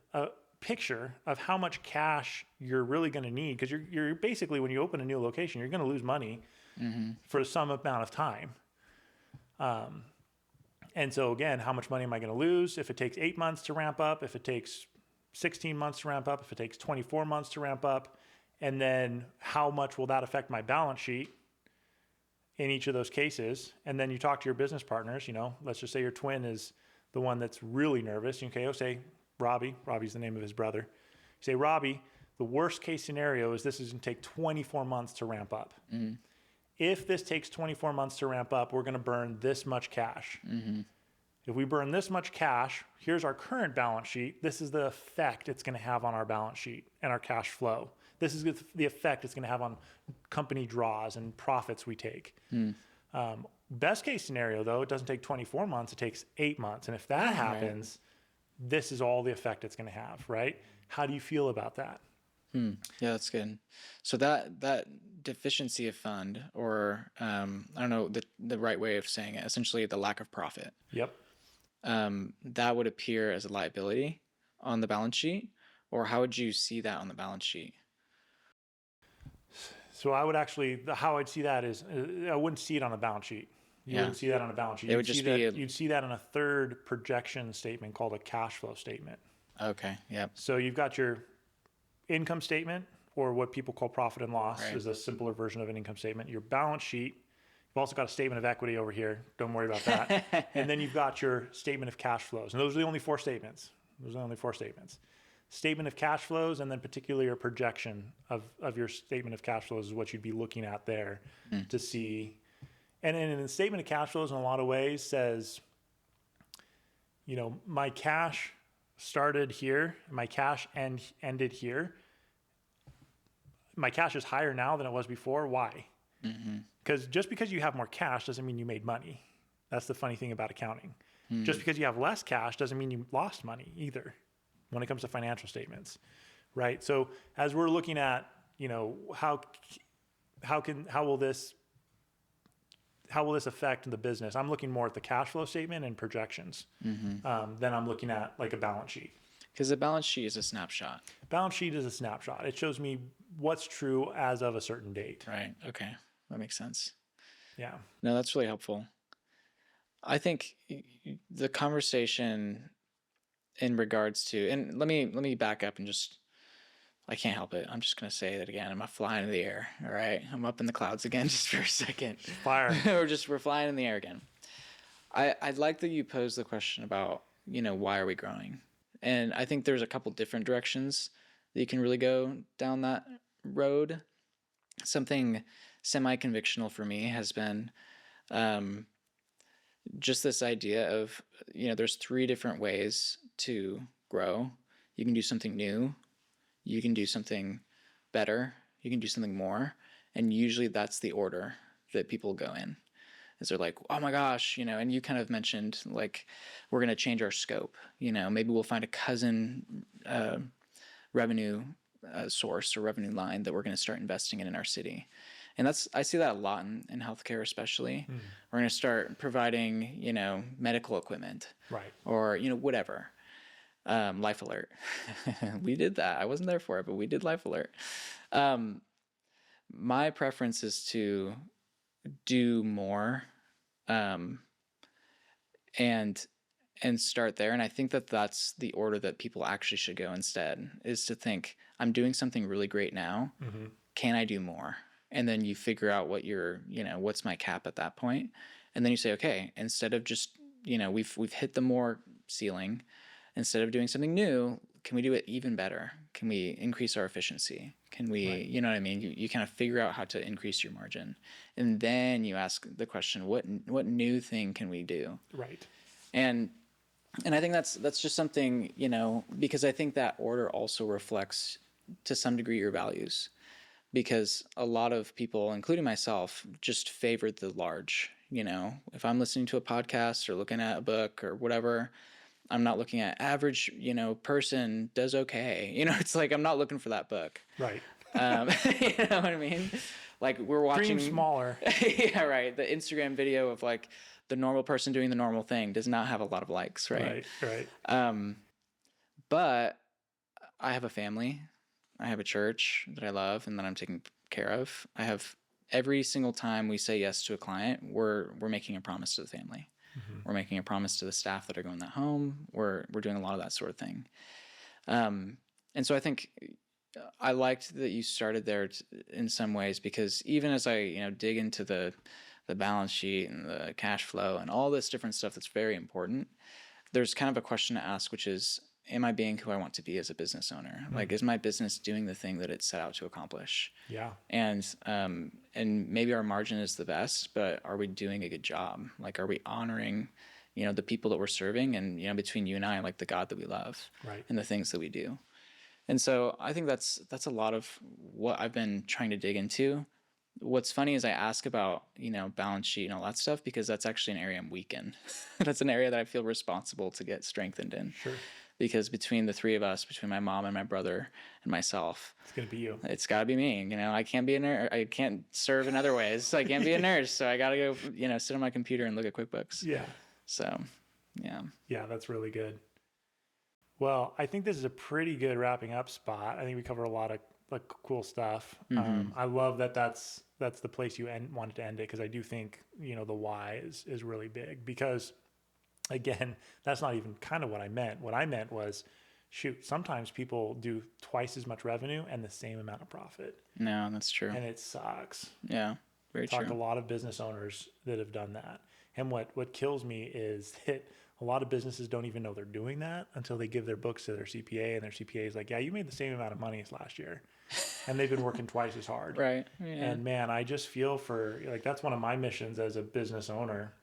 picture of how much cash you're really going to need, because you're basically, when you open a new location, you're going to lose money for some amount of time. And so again, how much money am I going to lose if it takes 8 months to ramp up, if it takes 16 months to ramp up, if it takes 24 months to ramp up, and then how much will that affect my balance sheet in each of those cases? And then you talk to your business partners, let's just say your twin is the one that's really nervous. Okay, say Robbie's the name of his brother. You say, Robbie, the worst case scenario is this is going to take 24 months to ramp up. If this takes 24 months to ramp up, we're going to burn this much cash. If we burn this much cash, here's our current balance sheet. This is the effect it's going to have on our balance sheet and our cash flow. This is the effect it's going to have on company draws and profits we take. Best case scenario, though, it doesn't take 24 months, it takes 8 months. And if that happens, this is all the effect it's going to have, right? How do you feel about that? Yeah, that's good. So that deficiency of fund, or I don't know the right way of saying it, essentially the lack of profit. Yep. That would appear as a liability on the balance sheet, or how would you see that on the balance sheet? So how I'd see that is, I wouldn't see it on a balance sheet. You wouldn't see that on a balance sheet. You'd see that on a third projection statement called a cash flow statement. Okay. Yep. So you've got your income statement, or what people call profit and loss, is a simpler version of an income statement. Your balance sheet. You've also got a statement of equity over here. Don't worry about that. And then you've got your statement of cash flows. And those are the only 4 statements. Statement of cash flows, and then particularly your projection of your statement of cash flows is what you'd be looking at there to see. And in the statement of cash flows, in a lot of ways, says, my cash started here, my cash ended here. My cash is higher now than it was before. Why? Because just because you have more cash doesn't mean you made money. That's the funny thing about accounting. Just because you have less cash doesn't mean you lost money either when it comes to financial statements, right? So as we're looking at, how will this affect the business? I'm looking more at the cash flow statement and projections than I'm looking at like a balance sheet. Because the balance sheet is a snapshot. Balance sheet is a snapshot. It shows me what's true as of a certain date. Right. Okay. That makes sense. Yeah. No, that's really helpful. I think the conversation in regards to, and let me back up and just, I can't help it. I'm just going to say that again. I'm flying in the air. All right. I'm up in the clouds again just for a second. Fire. We're flying in the air again. I like that you posed the question about, why are we growing? And I think there's a couple different directions that you can really go down that road. Something semi-convictional for me has been just this idea of, there's 3 different ways to grow. You can do something new, you can do something better, you can do something more. And usually that's the order that people go in. Is they're like, oh my gosh, and you kind of mentioned like, we're going to change our scope. Maybe we'll find a cousin revenue source or revenue line that we're going to start investing in our city. And I see that a lot in healthcare, especially. We're going to start providing, medical equipment, right? Or, whatever. Life Alert. We did that. I wasn't there for it, but we did Life Alert. My preference is to do more, and start there. And I think that that's the order that people actually should go instead, is to think, I'm doing something really great now. Can I do more? And then you figure out what what's my cap at that point. And then you say, okay, instead of just, we've hit the more ceiling, instead of doing something new, can we do it even better? Can we increase our efficiency? Can we, Right. you know what I mean? You kind of figure out how to increase your margin. And then you ask the question, what new thing can we do? Right. And I think that's just something, you know, because I think that order also reflects to some degree your values. Because a lot of people, including myself, just favor the large. You know, if I'm listening to a podcast or looking at a book or whatever, I'm not looking at average, you know, person does okay. You know, it's like I'm not looking for that book. Right. You know what I mean? Like we're watching Dream smaller. Yeah, right. The Instagram video of like the normal person doing the normal thing does not have a lot of likes, right? Right. But I have a family. I have a church that I love and that I'm taking care of. I have every single time we say yes to a client, we're making a promise to the family. We're making a promise to the staff that are going that home. We're doing a lot of that sort of thing. And so I think I liked that you started there in some ways, because even as I, you know, dig into the balance sheet and the cash flow and all this different stuff that's very important, there's kind of a question to ask, which is, am I being who I want to be as a business owner? Like, is my business doing the thing that it set out to accomplish? Yeah. And maybe our margin is the best, but are we doing a good job? Like, are we honoring, you know, the people that we're serving, and, you know, between you and I, like the God that we love, Right. and the things that we do. And so I think that's a lot of what I've been trying to dig into. What's funny is I ask about, you know, balance sheet and all that stuff, because that's actually an area I'm weak in. That's an area that I feel responsible to get strengthened in. Sure. Because between the three of us, between my mom and my brother and myself, It's going to be you. it's got to be me. You know, I can't be a nurse. I can't serve in other ways. I can't be a nurse. So I got to go, you know, sit on my computer and look at QuickBooks. Yeah. So, yeah. Yeah, that's really good. Well, I think this is a pretty good wrapping up spot. I think we covered a lot of like cool stuff. I love that that's the place you wanted to end it, because I do think, you know, the why is really big, because again, that's not even kind of what I meant. What I meant was, shoot, sometimes people do twice as much revenue and the same amount of profit. No, that's true. And it sucks. Yeah, very Talked to true. a lot of business owners that have done that. And what kills me is that a lot of businesses don't even know they're doing that until they give their books to their CPA, and their CPA is like, yeah, you made the same amount of money as last year. And they've been working twice as hard. Right. Yeah. And man, I just feel for, like, that's one of my missions as a business owner,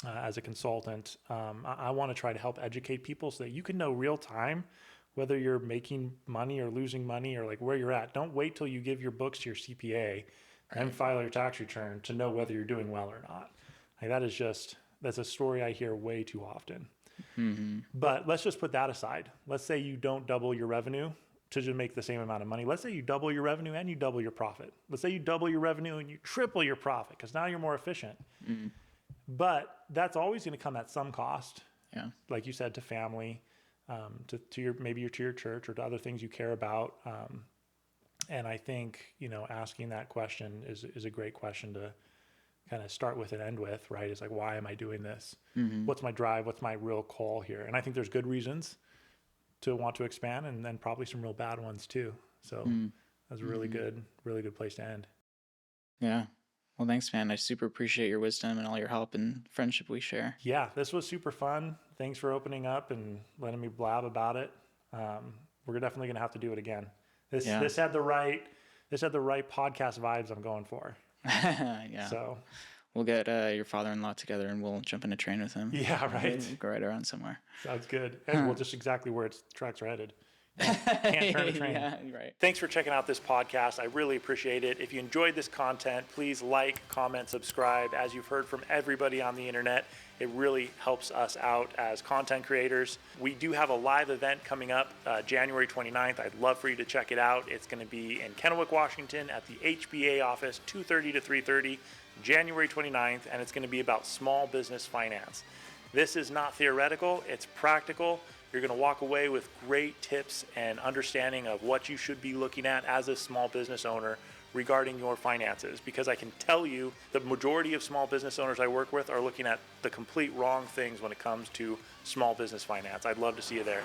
as a consultant. I want to try to help educate people so that you can know real time whether you're making money or losing money, or like where you're at. Don't wait till you give your books to your CPA and then file your tax return to know whether you're doing well or not. Like, that's a story I hear way too often. But let's just put that aside. Let's say you don't double your revenue to just make the same amount of money. Let's say you double your revenue and you double your profit. Let's say you double your revenue and you triple your profit, because now you're more efficient. But that's always going to come at some cost. Yeah. Like you said, to family, to your church, or to other things you care about. And I think, you know, asking that question is a great question to kind of start with and end with, right? It's like, why am I doing this? What's my drive? What's my real call here? And I think there's good reasons to want to expand, and then probably some real bad ones too. So that's a really good place to end. Yeah. Well, thanks, man. I super appreciate your wisdom and all your help and friendship we share. Yeah, this was super fun. Thanks for opening up and letting me blab about it. We're definitely gonna have to do it again. This had the right podcast vibes I'm going for. Yeah. So we'll get your father-in-law together and we'll jump in a train with him. yeah, right. We'll go right around somewhere. Sounds good. And well, just exactly where its tracks are headed. Can't turn a train. Yeah, right. Thanks for checking out this podcast. I really appreciate it. If you enjoyed this content, please like, comment, subscribe. As you've heard from everybody on the internet, it really helps us out as content creators. We do have a live event coming up January 29th. I'd love for you to check it out. It's going to be in Kennewick, Washington at the HBA office, 2:30 to 3:30, January 29th, and it's going to be about small business finance. This is not theoretical, it's practical. You're going to walk away with great tips and understanding of what you should be looking at as a small business owner regarding your finances, because I can tell you the majority of small business owners I work with are looking at the complete wrong things when it comes to small business finance. I'd love to see you there.